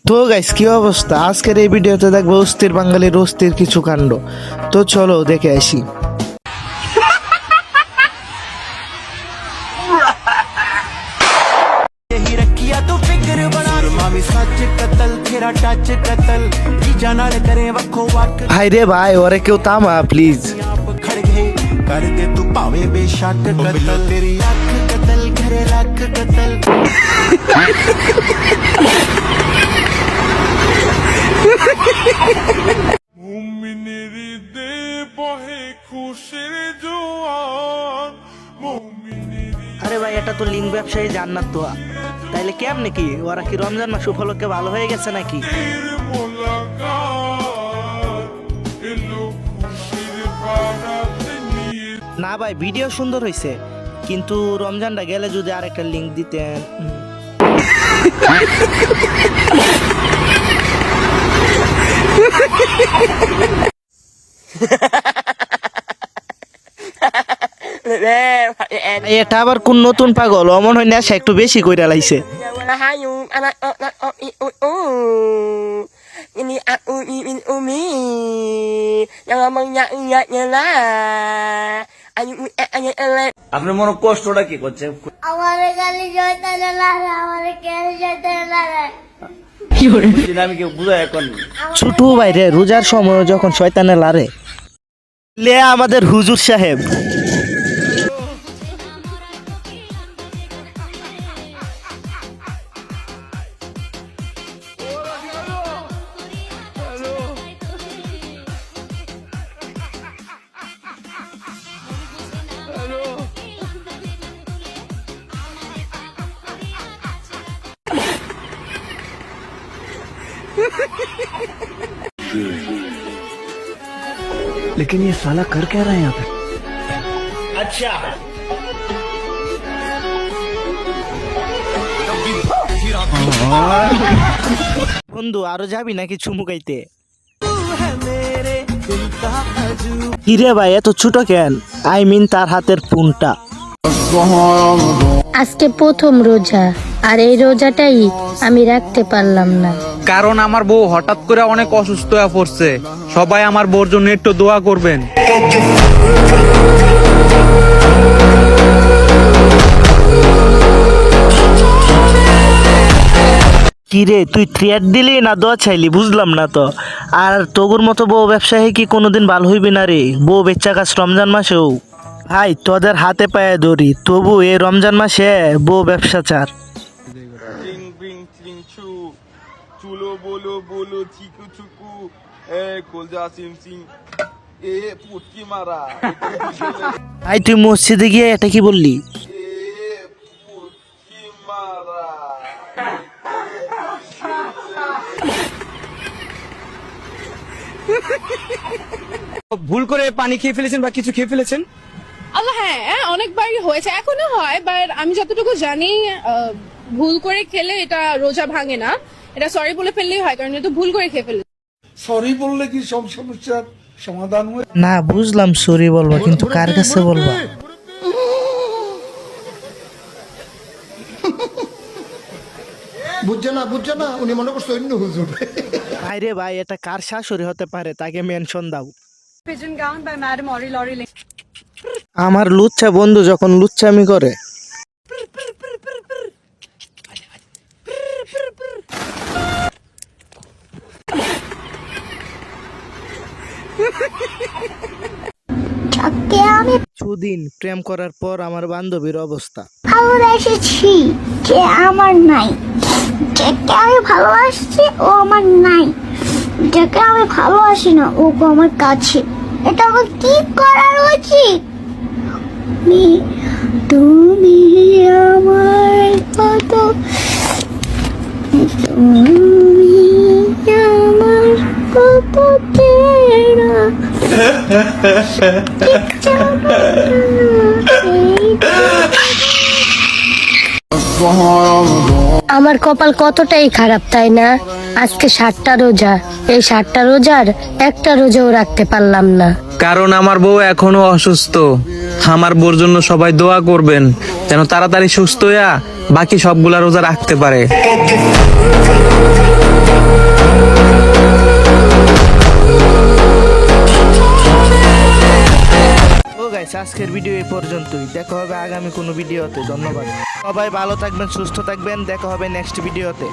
তো গাইস কি অবস্থা, আজকের এই ভিডিওতে দেখবো অস্থির বাঙালির অস্থির কিছু কাণ্ড। তো চলো দেখে আসি। ভাই রে ভাই, ওরে কেউ থামা প্লিজ। कर दे तू पावे बेशक कतल तेरी आंख कतल घरे लाख कतल मुमिनेरी दे बहे खुशिर जोआन मुमिनेरी। আরে ভাই, এটা তো লিঙ্ক ব্যবসায়ী জান্নাত তো, তাইলে কেমনে কি ওরা কি রমজান মাস উপলক্ষে ভালো হয়ে গেছে নাকি? না ভাই, ভিডিও সুন্দর হয়েছে, কিন্তু রমজানটা গেলে যদি আরেকটা লিঙ্ক দিতেন। এটা আবার কোন নতুন পাগল, অমন হয় না সে একটু বেশি কইরা লাইছে। ini aku ingin umi yang ngomongnya lah আপনার মনে কষ্টটা কি করছে? আমার গালি জয়তানে লাগে, আমার গালি জয়তানে লাগে। আমি কি বুঝাই এখন? ছোট ভাই রে, রোজার সময় যখন শয়তানে লারে লে আমাদের হুজুর সাহেব। लेकिन ये साला कर क्या रहा है यहाँ पे? আচ্ছা বন্ধু, আরো যাবি নাকি চুমুকাইতে? কিরে ভাই, এত ছোট কেন? আই মিন তার হাতের ফোনটা। আজকে প্রথম রোজা, আর এই রোজাটাই আমি রাখতে পারলাম না, কারণ আমার বউ হঠাৎ করে অনেক অসুস্থ হয়ে পড়ছে। সবাই আমার বউর জন্য একটু দোয়া করবেন। কিরে, তুই থ্রেট দিলি না দোয়া চাইলি বুঝলাম না তো। আর তোগুর মতো বউ ব্যবসায়ী কি কোনোদিন ভালো হইবি না রে? বউ বেচা কাজ রমজান মাসেও। ভাই তোদের হাতে পায়ে ধরি, তবু এই রমজান মাসে বউ ব্যবসা চার। चिंग बिंग चिंग चू चूलो बोलो बोलो चीकू चुकू ए खोल जा सिम सिंग ए पुटकी मारा ভাই তুই মসজিদে গিয়ে এটা কি বললি? ए पुटकी मारा ভুল করে পানি খেয়ে ফেলেছেন বা কিছু খেয়ে ফেলেছেন? আল্লাহ, হ্যাঁ অনেকবারই হয়েছে, এখনো হয়, বাট আমি যতটুকু জানি ভুল করে খেলে এটা রোজা ভাঙে না, এটা সরি বলে ফেললেই হয়, কারণ এটা ভুল করে খেয়ে ফেলে। सॉरी बोलने की सब समस्या समाधान हुए। না বুঝলাম সরি বলবা, কিন্তু কার কাছে বলবা? বুঝছে না উনি মনে করছে অন্য হুজুর। ভাই রে ভাই, এটা কার শাশুড়ি হতে পারে? তাকে মেনশন দাও। Pigeon gown by Madam Ori Lori Ling. আমার লুচ্চা বন্ধু যখন লুচ্চামি করে। যাকে আমি সুদিন প্রেম করার পর আমার বান্ধবীর অবস্থা। ভালোবেসেছি যে আমার নাই, যাকে আমি ভালোবাসছি ও আমার নাই, যাকে আমি ভালোবাসি না ও আমার কাছে। এটা আমার কি করার উচিত? তুমি আমার কত, তুমি আমার কত তেরা আমার কপাল কতটাই খারাপ তাই না? আজকে 7টা রোজা, এই 7টা রোজার একটা রোজাও রাখতে পারলাম না, কারণ আমার বউ এখনো অসুস্থ। আমার বউর জন্য সবাই দোয়া করবেন যেন তাড়াতাড়ি সুস্থ হইয়া বাকি সবগুলা রোজা রাখতে পারে। গাইস, আজকের ভিডিও এই পর্যন্তই। দেখা হবে আগামী কোনো ভিডিওতে। ধন্যবাদ। সবাই ভালো থাকবেন, সুস্থ থাকবেন। দেখা হবে নেক্সট ভিডিওতে।